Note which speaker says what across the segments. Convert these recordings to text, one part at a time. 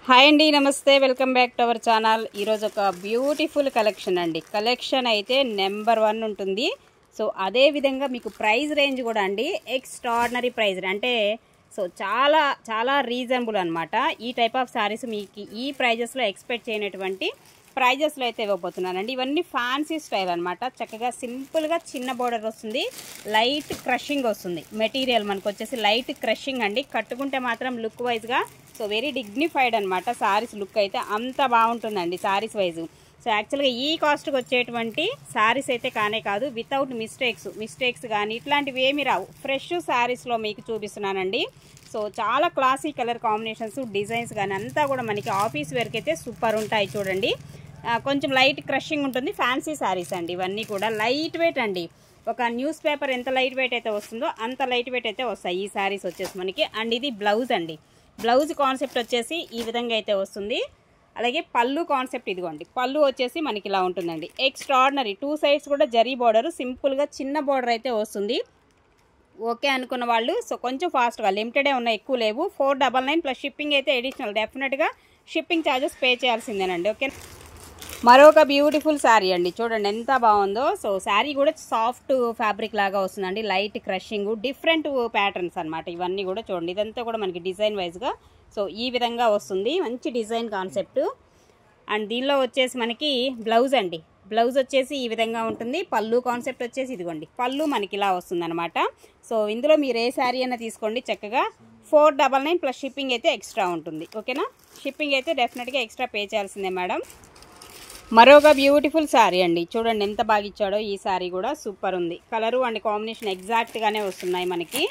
Speaker 1: Hi అండి, నమస్తే, welcome back to our channel. ఈరోజు ఒక బ్యూటిఫుల్ కలెక్షన్ అండి. కలెక్షన్ అయితే నెంబర్ 1 ఉంటుంది. సో అదే విధంగా మీకు ప్రైస్ రేంజ్ కూడా అండి ఎక్స్ట్రాడినరీ ప్రైస్ అంటే సో చాలా చాలా రీజనబుల్ అనమాట. ఈ టైప్ ఆఫ్ శారీస్ మీకు ఈ ప్రైజెస్లో ఎక్స్పెక్ట్ చేయనటువంటి ప్రైజెస్లో అయితే ఇవ్వబోతున్నానండి. ఇవన్నీ ఫ్యాన్సీ స్టైల్ అనమాట. చక్కగా సింపుల్గా చిన్న బోర్డర్ వస్తుంది, లైట్ క్రషింగ్ వస్తుంది. మెటీరియల్ మనకు వచ్చేసి లైట్ క్రషింగ్ అండి. కట్టుకుంటే మాత్రం లుక్ వైజ్గా సో వెరీ డిగ్నిఫైడ్ అనమాట. శారీస్ లుక్ అయితే అంత బాగుంటుందండి శారీస్ వైజ్. సో యాక్చువల్గా ఈ కాస్ట్కి వచ్చేటువంటి శారీస్ అయితే కానే కాదు, వితౌట్ మిస్టేక్స్ కానీ ఇట్లాంటివి ఏమి రావు. ఫ్రెష్ శారీస్లో మీకు చూపిస్తున్నానండి. సో చాలా క్లాసీ కలర్ కాంబినేషన్స్, డిజైన్స్ కానీ అంతా కూడా మనకి ఆఫీస్ వేర్కి అయితే సూపర్ ఉంటాయి. చూడండి, కొంచెం లైట్ క్రషింగ్ ఉంటుంది. ఫ్యాన్సీ శారీస్ అండి ఇవన్నీ కూడా. లైట్ వెయిట్ అండి. ఒక న్యూస్ పేపర్ ఎంత లైట్ వెయిట్ అయితే వస్తుందో అంత లైట్ వెయిట్ అయితే వస్తాయి ఈ శారీస్ వచ్చేసి మనకి. అండ్ ఇది బ్లౌజ్ అండి. బ్లౌజ్ కాన్సెప్ట్ వచ్చేసి ఈ విధంగా అయితే వస్తుంది. అలాగే పళ్ళు కాన్సెప్ట్ ఇదిగోండి. పళ్ళు వచ్చేసి మనకి ఇలా ఉంటుందండి. ఎక్స్ట్రాడినరీ 2 సైడ్స్ కూడా జరీ బోర్డర్, సింపుల్గా చిన్న బోర్డర్ అయితే వస్తుంది. ఓకే అనుకున్న వాళ్ళు సో కొంచెం ఫాస్ట్గా, లిమిటెడే ఉన్నాయి, ఎక్కువ లేవు. 499 ప్లస్ షిప్పింగ్ అయితే ఎడిషనల్. డెఫినెట్గా షిప్పింగ్ ఛార్జెస్ పే చేయాల్సిందేనండి. ఓకే, మరొక బ్యూటిఫుల్ శారీ అండి. చూడండి ఎంత బాగుందో. సో శారీ కూడా సాఫ్ట్ ఫ్యాబ్రిక్ లాగా వస్తుందండి. లైట్ క్రషింగ్, డిఫరెంట్ ప్యాటర్న్స్ అనమాట ఇవన్నీ కూడా. చూడండి, ఇదంతా కూడా మనకి డిజైన్ వైజ్గా సో ఈ విధంగా వస్తుంది. మంచి డిజైన్ కాన్సెప్ట్. అండ్ దీనిలో వచ్చేసి మనకి బ్లౌజ్ అండి. బ్లౌజ్ వచ్చేసి ఈ విధంగా ఉంటుంది. పళ్ళు కాన్సెప్ట్ వచ్చేసి ఇదిగోండి, పళ్ళు మనకి ఇలా వస్తుంది అనమాట. సో ఇందులో మీరు ఏ శారీ అయినా తీసుకోండి, చక్కగా 499 ప్లస్ షిప్పింగ్ అయితే ఎక్స్ట్రా ఉంటుంది. ఓకేనా, షిప్పింగ్ అయితే డెఫినెట్గా ఎక్స్ట్రా పే చేయాల్సిందే మేడం. మరొక బ్యూటిఫుల్ శారీ అండి. చూడండి ఎంత బాగా ఇచ్చాడో. ఈ శారీ కూడా సూపర్ ఉంది. కలరు అండ్ కాంబినేషన్ ఎగ్జాక్ట్గానే వస్తున్నాయి మనకి.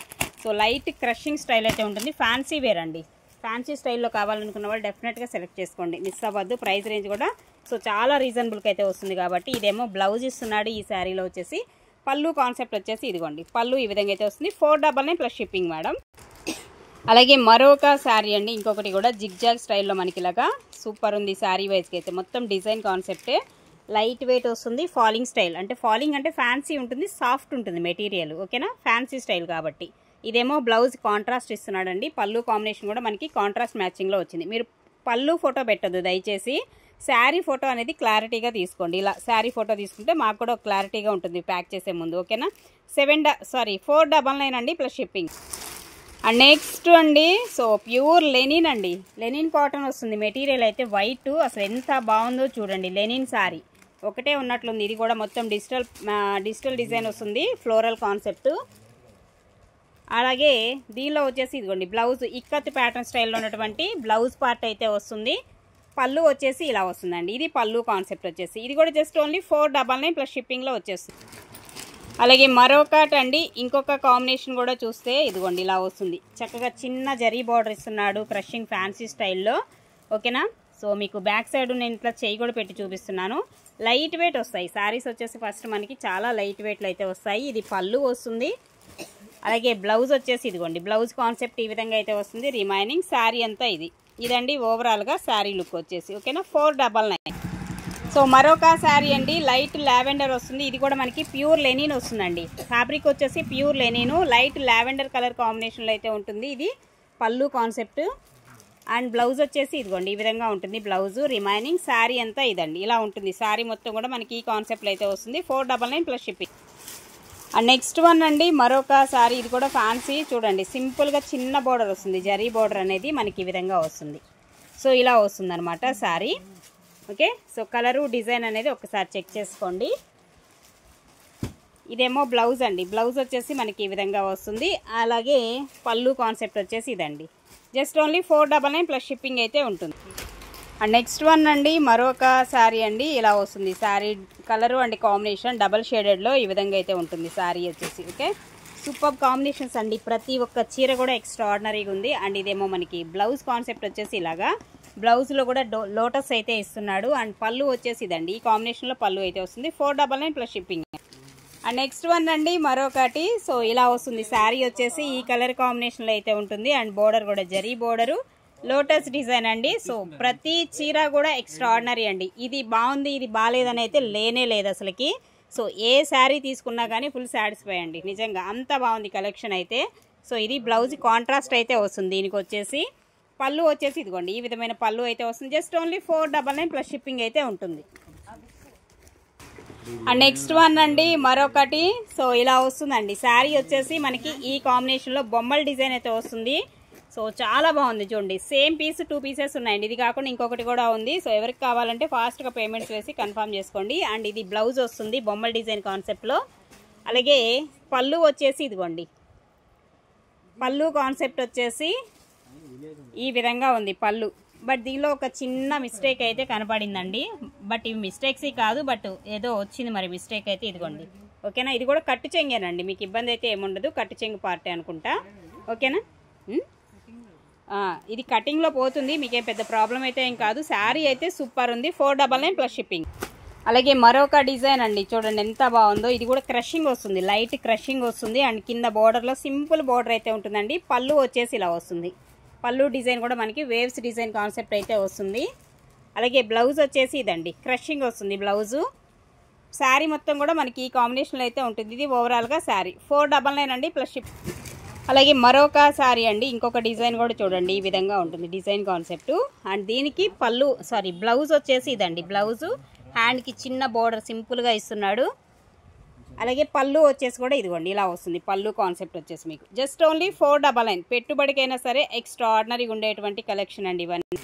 Speaker 1: సో లైట్ క్రషింగ్ స్టైల్ అయితే ఉంటుంది. ఫ్యాన్సీ వేర్ అండి. ఫ్యాన్సీ స్టైల్లో కావాలనుకున్న వాళ్ళు డెఫినెట్గా సెలెక్ట్ చేసుకోండి, మిస్ అవ్వద్దు. ప్రైస్ రేంజ్ కూడా సో చాలా రీజనబుల్కి అయితే వస్తుంది కాబట్టి. ఇదేమో బ్లౌజ్ ఇస్తున్నాడు ఈ శారీలో వచ్చేసి. పళ్ళు కాన్సెప్ట్ వచ్చేసి ఇదిగోండి, పళ్ళు ఈ విధంగా అయితే వస్తుంది. 499 ప్లస్ షిప్పింగ్ మేడం. అలాగే మరొక శారీ అండి, ఇంకొకటి కూడా జిగ్జాగ్ స్టైల్లో మనకి ఇలాగా సూపర్ ఉంది. శారీ వైజ్కి అయితే మొత్తం డిజైన్ కాన్సెప్టే. లైట్ వెయిట్ వస్తుంది. ఫాలింగ్ స్టైల్ అంటే, ఫాలింగ్ అంటే ఫ్యాన్సీ ఉంటుంది, సాఫ్ట్ ఉంటుంది మెటీరియల్. ఓకేనా, ఫ్యాన్సీ స్టైల్ కాబట్టి. ఇదేమో బ్లౌజ్ కాంట్రాస్ట్ ఇస్తున్నాడండి. పళ్ళు కాంబినేషన్ కూడా మనకి కాంట్రాస్ట్ మ్యాచింగ్లో వచ్చింది. మీరు పళ్ళు ఫోటో పెట్టద్దు దయచేసి, శారీ ఫోటో అనేది క్లారిటీగా తీసుకోండి. ఇలా శారీ ఫోటో తీసుకుంటే మాకు కూడా క్లారిటీగా ఉంటుంది ప్యాక్ చేసే ముందు. ఓకేనా, 499 అండి ప్లస్ షిప్పింగ్. అండ్ నెక్స్ట్ అండి, సో ప్యూర్ లెనిన్ అండి. లెనిన్ కాటన్ వస్తుంది. మెటీరియల్ అయితే వైట్. అసలు ఎంత బాగుందో చూడండి. లెనిన్ శారీ ఒకటే ఉన్నట్లుంది. ఇది కూడా మొత్తం డిజిటల్ డిజైన్ వస్తుంది, ఫ్లోరల్ కాన్సెప్ట్. అలాగే దీనిలో వచ్చేసి ఇదిగోండి బ్లౌజ్ ఇక్కత్ ప్యాటర్న్ స్టైల్లో ఉన్నటువంటి బ్లౌజ్ పార్ట్ అయితే వస్తుంది. పళ్ళు వచ్చేసి ఇలా వస్తుందండి. ఇది పళ్ళు కాన్సెప్ట్ వచ్చేసి. ఇది కూడా జస్ట్ ఓన్లీ 499 ప్లస్ షిప్పింగ్లో వచ్చేస్తుంది. అలాగే మరొకటి అండి, ఇంకొక కాంబినేషన్ కూడా చూస్తే ఇదిగోండి ఇలా వస్తుంది. చక్కగా చిన్న జరీ బార్డర్ ఇస్తున్నాడు, క్రషింగ్ ఫ్యాన్సీ స్టైల్లో. ఓకేనా, సో మీకు బ్యాక్ సైడ్ నేను ఇట్లా చేయి కూడా పెట్టి చూపిస్తున్నాను. లైట్ వెయిట్ వస్తాయి శారీస్ వచ్చేసి. ఫస్ట్ మనకి చాలా లైట్ వెయిట్లు అయితే వస్తాయి. ఇది పళ్ళు వస్తుంది. అలాగే బ్లౌజ్ వచ్చేసి ఇదిగోండి, బ్లౌజ్ కాన్సెప్ట్ ఈ విధంగా అయితే వస్తుంది. రిమైనింగ్ శారీ అంతా ఇదండి ఓవరాల్గా శారీ లుక్ వచ్చేసి. ఓకేనా, 499. సో మరొక శారీ అండి, లైట్ లావెండర్ వస్తుంది. ఇది కూడా మనకి ప్యూర్ లెనిన్ వస్తుందండి. ఫ్యాబ్రిక్ వచ్చేసి pure linen, light lavender colour కాంబినేషన్లో అయితే ఉంటుంది. ఇది పళ్ళు కాన్సెప్ట్. అండ్ బ్లౌజ్ వచ్చేసి ఇదిగోండి ఈ విధంగా ఉంటుంది బ్లౌజ్. రిమైనింగ్ శారీ అంతా ఇదండి ఇలా ఉంటుంది. శారీ మొత్తం కూడా మనకి ఈ కాన్సెప్ట్లో అయితే వస్తుంది. 499 plus shipping. And next one అండి, మరొక శారీ. ఇది కూడా ఫ్యాన్సీ. చూడండి, సింపుల్గా చిన్న బోర్డర్ వస్తుంది. జరీ బోర్డర్ అనేది మనకి ఈ విధంగా వస్తుంది. సో ఇలా వస్తుంది అనమాట sari. Okay, so colour design అనేది ఒకసారి చెక్ చేసుకోండి. ఇదేమో బ్లౌజ్ అండి. బ్లౌజ్ వచ్చేసి మనకి ఈ విధంగా వస్తుంది. అలాగే పళ్ళు కాన్సెప్ట్ వచ్చేసి ఇదండి. జస్ట్ ఓన్లీ 499 ప్లస్ షిప్పింగ్ అయితే ఉంటుంది. అండ్ నెక్స్ట్ వన్ అండి, మరొక శారీ అండి. ఇలా వస్తుంది saree. Colour and combination double షేడెడ్లో ఈ విధంగా అయితే ఉంటుంది శారీ వచ్చేసి. ఓకే, సూపర్ కాంబినేషన్స్ అండి. ప్రతి ఒక్క చీర కూడా ఎక్స్ట్రాడినరీగా ఉంది. అండ్ ఇదేమో మనకి బ్లౌజ్ కాన్సెప్ట్ వచ్చేసి ఇలాగా. బ్లౌజ్లో కూడా లోటస్ అయితే ఇస్తున్నాడు. అండ్ పళ్ళు వచ్చేసి ఇదండి. ఈ కాంబినేషన్లో పళ్ళు అయితే వస్తుంది. 499 plus shipping. And next one అండి, మరొకటి. సో ఇలా వస్తుంది శారీ వచ్చేసి. ఈ కలర్ కాంబినేషన్లో అయితే ఉంటుంది. అండ్ బోర్డర్ కూడా జరీ బోర్డరు, లోటస్ డిజైన్ అండి. సో ప్రతి చీర కూడా ఎక్స్ట్రాడినరీ అండి. ఇది బాగుంది, ఇది బాగాలేదని అయితే లేనే లేదు అసలుకి. సో ఏ శారీ తీసుకున్నా కానీ ఫుల్ సాటిస్ఫై అండి. నిజంగా అంత బాగుంది కలెక్షన్ అయితే. సో ఇది బ్లౌజ్ కాంట్రాస్ట్ అయితే వస్తుంది. దీనికి వచ్చేసి పళ్ళు వచ్చేసి ఇదిగోండి ఈ విధమైన పళ్ళు అయితే వస్తుంది. జస్ట్ ఓన్లీ 499 ప్లస్ షిప్పింగ్ అయితే ఉంటుంది. అండ్ నెక్స్ట్ వన్ అండి మరొకటి. సో ఇలా వస్తుందండి శారీ వచ్చేసి మనకి ఈ కాంబినేషన్లో బొమ్మల డిజైన్ అయితే వస్తుంది. సో చాలా బాగుంది చూడండి. సేమ్ పీస్ 2 పీసెస్ ఉన్నాయండి. ఇది కాకుండా ఇంకొకటి కూడా ఉంది. సో ఎవరికి కావాలంటే ఫాస్ట్గా పేమెంట్స్ వేసి కన్ఫర్మ్ చేసుకోండి. అండ్ ఇది బ్లౌజ్ వస్తుంది బొమ్మల డిజైన్ కాన్సెప్ట్లో. అలాగే పళ్ళు వచ్చేసి ఇదిగోండి పళ్ళు కాన్సెప్ట్ వచ్చేసి ఈ విధంగా ఉంది పళ్ళు. బట్ దీనిలో ఒక చిన్న మిస్టేక్ అయితే కనపడిందండి. బట్ ఇవి మిస్టేక్స్ కాదు, బట్ ఏదో వచ్చింది మరి మిస్టేక్ అయితే. ఇదిగోండి ఓకేనా. ఇది కూడా కట్టు చెంగేనండి, మీకు ఇబ్బంది అయితే ఏముండదు. కట్టు చెంగు పార్టీ అనుకుంటా. ఓకేనా. ఇది కటింగ్లో పోతుంది, మీకేం పెద్ద ప్రాబ్లం అయితే ఏం కాదు. శారీ అయితే సూపర్ ఉంది. 499 ప్లస్ షిప్పింగ్. అలాగే మరొక డిజైన్ అండి చూడండి ఎంత బాగుందో. ఇది కూడా క్రషింగ్ వస్తుంది, లైట్ క్రషింగ్ వస్తుంది. అండ్ కింద బోర్డర్లో సింపుల్ బోర్డర్ అయితే ఉంటుందండి. పళ్ళు వచ్చేసి ఇలా వస్తుంది. పళ్ళు డిజైన్ కూడా మనకి వేవ్స్ డిజైన్ కాన్సెప్ట్ అయితే వస్తుంది. అలాగే బ్లౌజ్ వచ్చేసి ఇదండి క్రషింగ్ వస్తుంది బ్లౌజు. శారీ మొత్తం కూడా మనకి ఈ కాంబినేషన్లో అయితే ఉంటుంది. ఇది ఓవరాల్గా శారీ 499 అండి ప్లస్ షిప్. అలాగే మరొక శారీ అండి ఇంకొక డిజైన్ కూడా చూడండి ఈ విధంగా ఉంటుంది డిజైన్ కాన్సెప్ట్. అండ్ దీనికి బ్లౌజ్ వచ్చేసి ఇదండి. బ్లౌజు హ్యాండ్కి చిన్న బోర్డర్ సింపుల్గా ఇస్తున్నాడు. అలాగే పళ్ళు వచ్చేసి కూడా ఇదిగోండి ఇలా వస్తుంది. పళ్ళు కాన్సెప్ట్ వచ్చేసి మీకు జస్ట్ ఓన్లీ 499. పెట్టుబడికైనా సరే ఎక్స్ట్రా ఆర్డినరీగా ఉండేటువంటి కలెక్షన్ అండి ఇవన్నీ.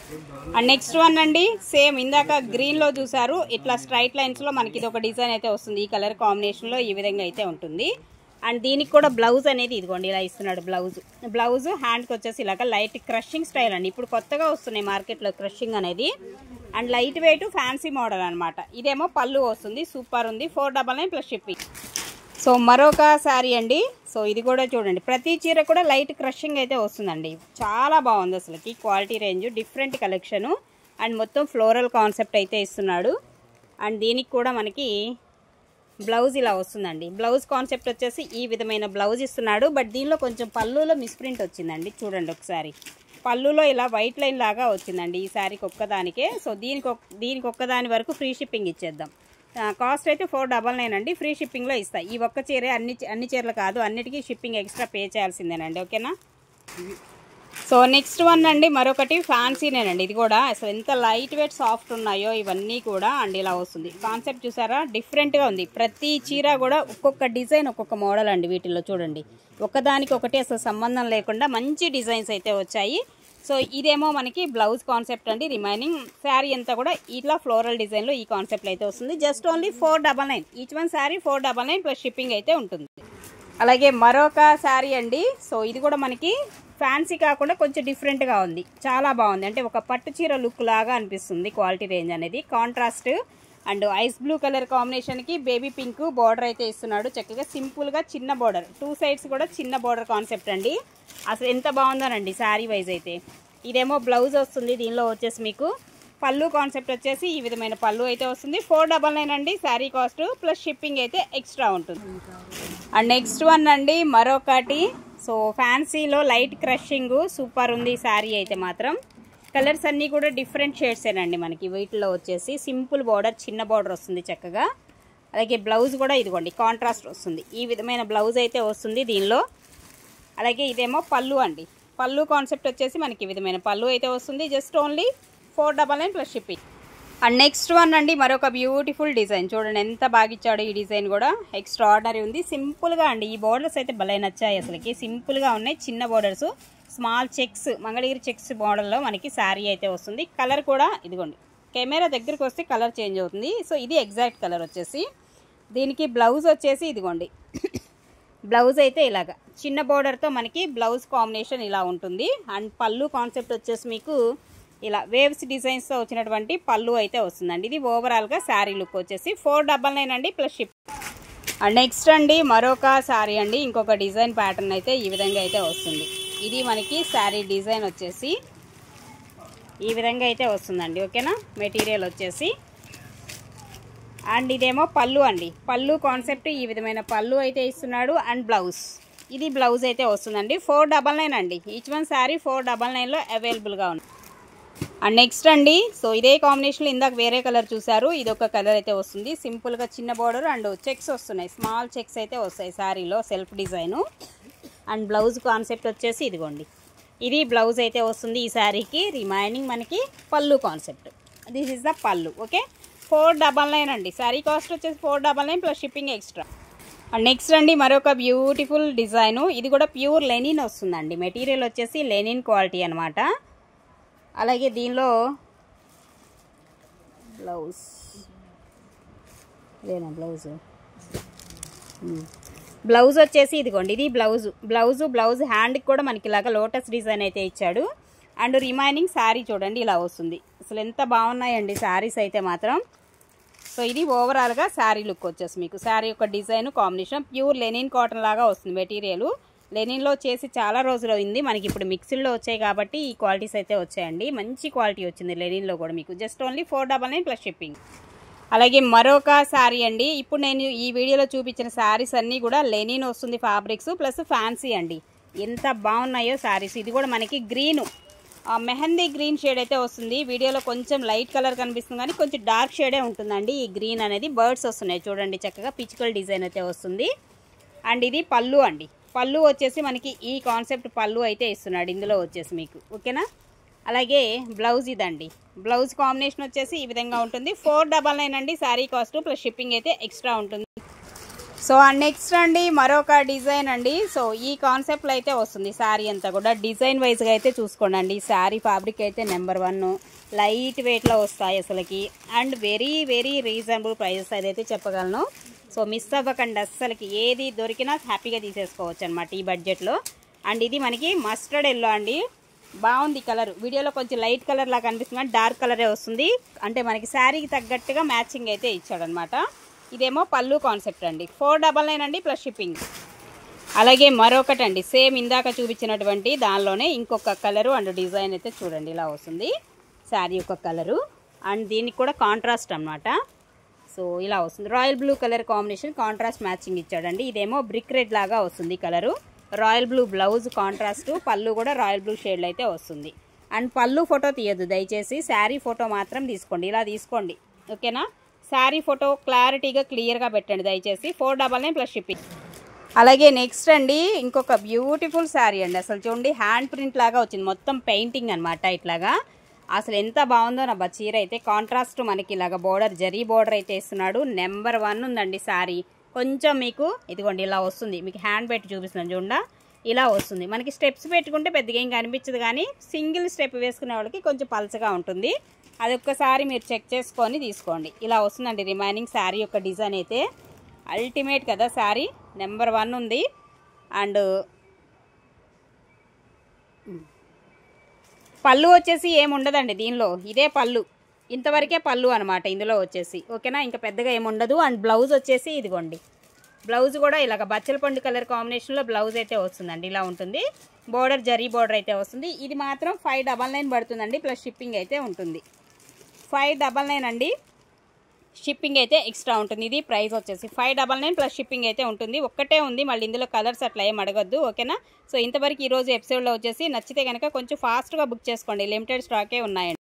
Speaker 1: అండ్ నెక్స్ట్ వన్ అండి సేమ్ ఇందాక గ్రీన్లో చూసారు, ఇట్లా స్ట్రైట్ లైన్స్లో మనకి ఇది ఒక డిజైన్ అయితే వస్తుంది. ఈ కలర్ కాంబినేషన్లో ఈ విధంగా అయితే ఉంటుంది. అండ్ దీనికి కూడా బ్లౌజ్ అనేది ఇదిగోండి ఇలా ఇస్తున్నాడు. బ్లౌజ్ హ్యాండ్కి వచ్చేసి ఇలాగ లైట్ క్రషింగ్ స్టైల్ అండి. ఇప్పుడు కొత్తగా వస్తున్నాయి మార్కెట్లో క్రషింగ్ అనేది. And light weight fancy model అనమాట. ఇదేమో పళ్ళు వస్తుంది. సూపర్ ఉంది. 499 ప్లస్ షిప్పింగ్. సో మరొక శారీ అండి. సో ఇది కూడా చూడండి ప్రతి చీర కూడా లైట్ క్రషింగ్ అయితే వస్తుందండి. చాలా బాగుంది అసలుకి. Quality range different collection. And మొత్తం ఫ్లోరల్ కాన్సెప్ట్ అయితే ఇస్తున్నాడు. అండ్ దీనికి కూడా మనకి బ్లౌజ్ ఇలా వస్తుందండి. బ్లౌజ్ కాన్సెప్ట్ వచ్చేసి ఈ విధమైన బ్లౌజ్ ఇస్తున్నాడు. బట్ దీనిలో కొంచెం పళ్ళులో మిస్ప్రింట్ వచ్చిందండి. చూడండి ఒకసారి పళ్ళులో ఇలా వైట్ లైన్ లాగా వచ్చిందండి ఈ శారీకి ఒక్కదానికే. సో దీనికి ఒక్కదాని వరకు ఫ్రీ షిప్పింగ్ ఇచ్చేద్దాం. కాస్ట్ అయితే 499 అండి. ఫ్రీ షిప్పింగ్లో ఇస్తాయి. ఈ ఒక్క చీరే అన్ని చీరలు కాదు, అన్నిటికీ షిప్పింగ్ ఎక్స్ట్రా పే చేయాల్సిందేనండి. ఓకేనా. సో నెక్స్ట్ వన్ అండి మరొకటి ఫ్యాన్సీనేనండి. ఇది కూడా అసలు ఎంత లైట్ వెయిట్ సాఫ్ట్ ఉన్నాయో ఇవన్నీ కూడా. అండ్ ఇలా వస్తుంది కాన్సెప్ట్ చూసారా, డిఫరెంట్గా ఉంది. ప్రతి చీర కూడా ఒక్కొక్క డిజైన్ ఒక్కొక్క మోడల్ అండి. వీటిల్లో చూడండి ఒకదానికి ఒకటి అసలు సంబంధం లేకుండా మంచి డిజైన్స్ అయితే వచ్చాయి. సో ఇదేమో మనకి బ్లౌజ్ కాన్సెప్ట్ అండి. రిమైనింగ్ శారీ అంతా కూడా ఇట్లా ఫ్లోరల్ డిజైన్లో ఈ కాన్సెప్ట్లో అయితే వస్తుంది. Just only 499. Each one sari 499 plus shipping అయితే ఉంటుంది. అలాగే మరొక శారీ అండి. సో ఇది కూడా మనకి ఫ్యాన్సీ కాకుండా కొంచెం డిఫరెంట్గా ఉంది. చాలా బాగుంది. అంటే ఒక పట్టు చీర లుక్ లాగా అనిపిస్తుంది. క్వాలిటీ రేంజ్ అనేది contrast. And ice blue colour కాంబినేషన్కి బేబీ పింక్ బార్డర్ అయితే ఇస్తున్నాడు. చక్కగా సింపుల్గా చిన్న బార్డర్, 2 సైడ్స్ కూడా చిన్న బార్డర్ కాన్సెప్ట్ అండి. అసలు ఎంత బాగుందోనండి శారీ వైజ్ అయితే. ఇదేమో బ్లౌజ్ వస్తుంది. దీనిలో వచ్చేసి మీకు పళ్ళు కాన్సెప్ట్ వచ్చేసి ఈ విధమైన పళ్ళు అయితే వస్తుంది. 499 అండి శారీ కాస్ట్ ప్లస్ షిప్పింగ్ అయితే ఎక్స్ట్రా ఉంటుంది. అండ్ నెక్స్ట్ వన్ అండి మరొకటి. సో ఫ్యాన్సీలో లైట్ క్రషింగ్ సూపర్ ఉంది శారీ అయితే మాత్రం. కలర్స్ అన్నీ కూడా డిఫరెంట్ షేడ్సేనండి మనకి. వీటిలో వచ్చేసి సింపుల్ బార్డర్, చిన్న బార్డర్ వస్తుంది చక్కగా. అలాగే బ్లౌజ్ కూడా ఇదిగోండి కాంట్రాస్ట్ వస్తుంది. ఈ విధమైన బ్లౌజ్ అయితే వస్తుంది దీనిలో. అలాగే ఇదేమో పళ్ళు అండి. పళ్ళు కాన్సెప్ట్ వచ్చేసి మనకి ఈ విధమైన పళ్ళు అయితే వస్తుంది. Just only 499 plus shipping. And next one అండి మరొక బ్యూటిఫుల్ డిజైన్. చూడండి ఎంత బాగా ఇచ్చాడు. ఈ డిజైన్ కూడా ఎక్స్ట్రా ఆర్డినరీ ఉంది. సింపుల్గా అండి. ఈ బోర్డర్స్ అయితే భలే నచ్చాయి అసలుకి. సింపుల్గా ఉన్నాయి చిన్న borders, small checks, Mangalagiri checks మోడల్లో మనకి శారీ అయితే వస్తుంది. కలర్ కూడా ఇదిగోండి కెమెరా దగ్గరికి వస్తే కలర్ చేంజ్ అవుతుంది. సో ఇది ఎగ్జాక్ట్ కలర్ వచ్చేసి. దీనికి బ్లౌజ్ వచ్చేసి ఇదిగోండి బ్లౌజ్ అయితే ఇలాగా చిన్న బోర్డర్తో మనకి బ్లౌజ్ కాంబినేషన్ ఇలా ఉంటుంది. అండ్ పళ్ళు కాన్సెప్ట్ వచ్చేసి మీకు ఇలా వేవ్స్ డిజైన్స్తో వచ్చినటువంటి పళ్ళు అయితే వస్తుందండి. ఇది ఓవరాల్గా శారీ లుక్ వచ్చేసి 499 అండి ప్లస్ షిప్. అండ్ నెక్స్ట్ అండి మరొక శారీ అండి. ఇంకొక డిజైన్ ప్యాటర్న్ అయితే ఈ విధంగా అయితే వస్తుంది. ఇది మనకి శారీ డిజైన్ వచ్చేసి ఈ విధంగా అయితే వస్తుందండి. ఓకేనా. మెటీరియల్ వచ్చేసి అండ్ ఇదేమో పళ్ళు అండి. పళ్ళు కాన్సెప్ట్ ఈ విధమైన పళ్ళు అయితే ఇస్తున్నాడు. అండ్ బ్లౌజ్, ఇది బ్లౌజ్ అయితే వస్తుందండి. 499 అండి. ఈచ్ వన్ శారీ 499లో అవైలబుల్గా ఉంది. అండ్ నెక్స్ట్ అండి సో ఇదే కాంబినేషన్లో ఇందాక వేరే కలర్ చూసారు. ఇది ఒక కలర్ అయితే వస్తుంది. సింపుల్గా చిన్న బార్డర్ అండ్ చెక్స్ వస్తున్నాయి. స్మాల్ చెక్స్ అయితే వస్తాయి శారీలో, self design. And blouse concept వచ్చేసి ఇదిగోండి ఇది బ్లౌజ్ అయితే వస్తుంది ఈ శారీకి. రిమైనింగ్ మనకి పళ్ళు కాన్సెప్ట్. దిస్ ఈజ్ ద పళ్ళు. ఓకే, 499 అండి. శారీ కాస్ట్ వచ్చేసి 499 plus shipping extra. And next అండి మరొక బ్యూటిఫుల్ డిజైను. ఇది కూడా ప్యూర్ లెనిన్ వస్తుందండి. మెటీరియల్ వచ్చేసి లెనిన్ క్వాలిటీ అనమాట. అలాగే దీనిలో బ్లౌజ్ ఇదేనా బ్లౌజ్ వచ్చేసి ఇదిగోండి, ఇది బ్లౌజ్ హ్యాండ్కి కూడా మనకి ఇలాగా లోటస్ డిజైన్ అయితే ఇచ్చాడు. అండ్ రిమైనింగ్ శారీ చూడండి ఇలా వస్తుంది. అసలు ఎంత బాగున్నాయండి శారీస్ అయితే మాత్రం. సో ఇది ఓవరాల్గా శారీ లుక్ వచ్చేసి మీకు శారీ యొక్క design combination pure linen cotton లాగా వస్తుంది మెటీరియల్. లెనిన్లో చేసి చాలా రోజులు అయింది, మనకి ఇప్పుడు మిక్సీల్లో వచ్చాయి కాబట్టి ఈ క్వాలిటీస్ అయితే వచ్చాయండి. మంచి క్వాలిటీ వచ్చింది లెనిన్లో కూడా మీకు. Just only 499 plus shipping. అలాగే మరొక శారీ అండి. ఇప్పుడు నేను ఈ వీడియోలో చూపించిన శారీస్ అన్నీ కూడా లెనిన్ వస్తుంది ఫ్యాబ్రిక్స్ ప్లస్ ఫ్యాన్సీ అండి. ఎంత బాగున్నాయో శారీస్. ఇది కూడా మనకి గ్రీను మెహందీ గ్రీన్ షేడ్ అయితే వస్తుంది. వీడియోలో కొంచెం లైట్ కలర్ కనిపిస్తుంది కానీ కొంచెం డార్క్ షేడే ఉంటుందండి. ఈ గ్రీన్ అనేది బర్డ్స్ వస్తున్నాయి చూడండి, చక్కగా పిచ్చుకల్ డిజైన్ అయితే వస్తుంది. అండ్ ఇది పళ్ళు అండి. పళ్ళు వచ్చేసి మనకి ఈ కాన్సెప్ట్ పళ్ళు అయితే ఇస్తున్నాడు ఇందులో వచ్చేసి మీకు. ఓకేనా. అలాగే బ్లౌజ్ ఇదండి. బ్లౌజ్ కాంబినేషన్ వచ్చేసి ఈ విధంగా ఉంటుంది. 499 అండి శారీ కాస్ట్ ప్లస్ షిప్పింగ్ అయితే ఎక్స్ట్రా ఉంటుంది. సో నెక్స్ట్ అండి మరొక డిజైన్ అండి. సో ఈ కాన్సెప్ట్లో అయితే వస్తుంది శారీ అంతా కూడా. డిజైన్ వైజ్గా అయితే చూసుకోండి. శారీ ఫ్యాబ్రిక్ అయితే నెంబర్ 1, లైట్ వెయిట్లో వస్తాయి అసలుకి. And very very reasonable prices అదైతే చెప్పగలను. సో మిస్ అవ్వకండి అస్సలకి. ఏది దొరికినా హ్యాపీగా తీసేసుకోవచ్చు అనమాట ఈ బడ్జెట్లో. అండ్ ఇది మనకి మస్టర్డ్ ఎల్లో అండి. బాగుంది కలర్. వీడియోలో కొంచెం లైట్ కలర్ లాగా కనిపిస్తుంది కానీ డార్క్ కలరే వస్తుంది. అంటే మనకి శారీకి తగ్గట్టుగా మ్యాచింగ్ అయితే ఇచ్చాడనమాట. ఇదేమో పళ్ళు కాన్సెప్ట్ అండి. 499 అండి ప్లస్ షిప్పింగ్. అలాగే మరొకటి అండి సేమ్ ఇందాక చూపించినటువంటి దానిలోనే ఇంకొక కలరు అండ్ డిజైన్ అయితే చూడండి ఇలా వస్తుంది శారీ యొక్క కలరు. అండ్ దీనికి కూడా కాంట్రాస్ట్ అనమాట. సో ఇలా వస్తుంది. Royal blue colour combination contrast matching ఇచ్చాడండి. ఇదేమో బ్రిక్ రెడ్ లాగా వస్తుంది colour. Royal blue blouse contrast, పళ్ళు కూడా రాయల్ బ్లూ షేడ్లో అయితే వస్తుంది. అండ్ పళ్ళు ఫోటో తీయద్దు దయచేసి, శారీ ఫోటో మాత్రం తీసుకోండి. ఇలా తీసుకోండి ఓకేనా. శారీ ఫోటో క్లారిటీగా క్లియర్గా పెట్టండి దయచేసి. 499 ప్లస్ షిప్పింగ్. అలాగే నెక్స్ట్ అండి ఇంకొక బ్యూటిఫుల్ శారీ అండి. అసలు చూడండి హ్యాండ్ ప్రింట్ లాగా వచ్చింది, మొత్తం పెయింటింగ్ అనమాట ఇట్లాగా. అసలు ఎంత బాగుందో నా చీర అయితే. కాంట్రాస్ట్ మనకి ఇలాగ బోర్డర్ జరీ బోర్డర్ అయితే ఇస్తున్నాడు. నెంబర్ 1 ఉందండి శారీ. కొంచెం మీకు ఇదిగోండి ఇలా వస్తుంది. మీకు హ్యాండ్ పెట్టి చూపిస్తున్నాను చూడండి ఇలా వస్తుంది. మనకి స్టెప్స్ పెట్టుకుంటే పెద్దగా ఏం కనిపించదు కానీ సింగిల్ స్టెప్ వేసుకునే వాళ్ళకి కొంచెం పల్చగా ఉంటుంది. అది ఒక్కసారి మీరు చెక్ చేసుకొని తీసుకోండి. ఇలా వస్తుందండి రిమైనింగ్ శారీ యొక్క డిజైన్ అయితే. అల్టిమేట్ కదా శారీ, నెంబర్ 1 ఉంది. అండ్ పళ్ళు వచ్చేసి ఏముండదండి దీనిలో. ఇదే పళ్ళు, ఇంతవరకే పళ్ళు అనమాట ఇందులో వచ్చేసి. ఓకేనా, ఇంకా పెద్దగా ఏముండదు. అండ్ బ్లౌజ్ వచ్చేసి ఇదిగోండి, బ్లౌజ్ కూడా ఇలాగ బచ్చల పండు కలర్ కాంబినేషన్లో బ్లౌజ్ అయితే వస్తుందండి. ఇలా ఉంటుంది. బోర్డర్ జరీ బోర్డర్ అయితే వస్తుంది. ఇది మాత్రం 599 పడుతుందండి ప్లస్ షిప్పింగ్ అయితే ఉంటుంది. 599 అండి, షిప్పింగ్ అయితే ఎక్స్ట్రా ఉంటుంది. ఇది ప్రైస్ వచ్చేసి 599 ప్లస్ షిప్పింగ్ అయితే ఉంటుంది. ఒక్కటే ఉంది, మళ్ళీ ఇందులో కలర్స్ అట్లా ఏం అడగద్దు ఓకేనా. సో ఇంతవరకు ఈరోజు ఎపిసోడ్లో వచ్చేసి నచ్చితే కనుక కొంచెం ఫాస్ట్గా బుక్ చేసుకోండి, లిమిటెడ్ స్టాకే ఉన్నాయండి.